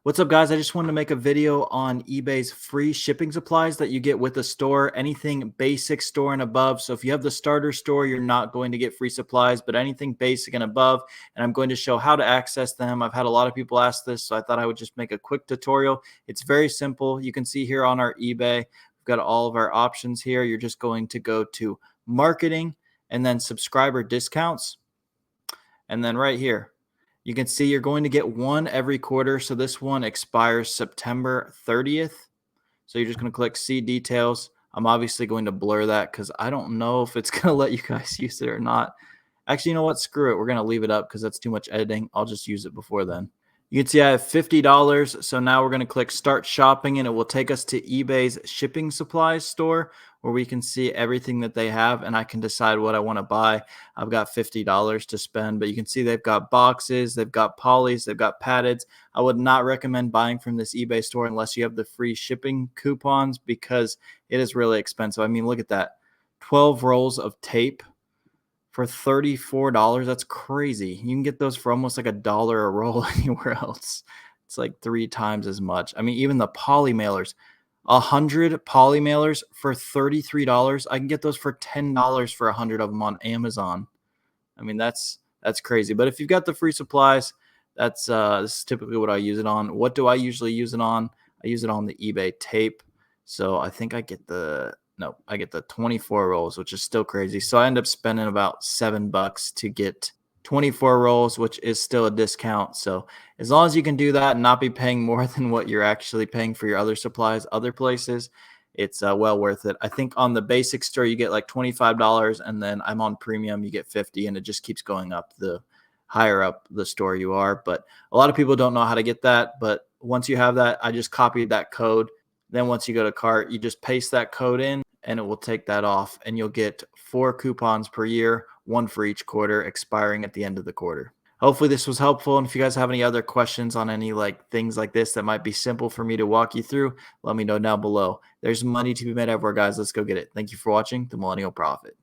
What's up, guys? I just wanted to make a video on eBay's free shipping supplies that you get with the store, anything basic store and above. So if you have the starter store, you're not going to get free supplies, but anything basic and above, and I'm going to show how to access them. I've had a lot of people ask this, so I thought I would just make a quick tutorial. It's very simple. You can see here on our eBay, we've got all of our options here. You're just going to go to marketing and then subscriber discounts. And then right here, you can see you're going to get one every quarter. So this one expires September 30th. So you're just going to click see details. I'm obviously going to blur that because I don't know if it's going to let you guys use it or not. Actually, you know what? Screw it. We're going to leave it up because that's too much editing. I'll just use it before then. You can see I have $50. So now we're going to click start shopping and it will take us to eBay's shipping supplies store where we can see everything that they have and I can decide what I want to buy. I've got $50 to spend, but you can see they've got boxes, they've got polys, they've got paddeds. I would not recommend buying from this eBay store unless you have the free shipping coupons because it is really expensive. I mean, look at that. 12 rolls of tape for $34. That's crazy. You can get those for almost like $1 a roll anywhere else. It's like 3 times as much. I mean, even the poly mailers, 100 poly mailers for $33. I can get those for $10 for 100 of them on Amazon. I mean, that's crazy. But if you've got the free supplies, this is typically what I use it on. What do I usually use it on? I use it on the eBay tape. So I think I get the 24 rolls, which is still crazy. So I end up spending about $7 to get 24 rolls, which is still a discount. So as long as you can do that and not be paying more than what you're actually paying for your other supplies, other places, it's well worth it. I think on the basic store, you get like $25, and then I'm on premium, you get 50, and it just keeps going up the higher up the store you are. But a lot of people don't know how to get that. But once you have that, I just copied that code. Then once you go to cart, you just paste that code in and it will take that off and you'll get 4 coupons per year, 1 for each quarter, expiring at the end of the quarter. Hopefully this was helpful. And if you guys have any other questions on any things like this that might be simple for me to walk you through, let me know down below. There's money to be made everywhere, guys. Let's go get it. Thank you for watching The Millennial Prophet.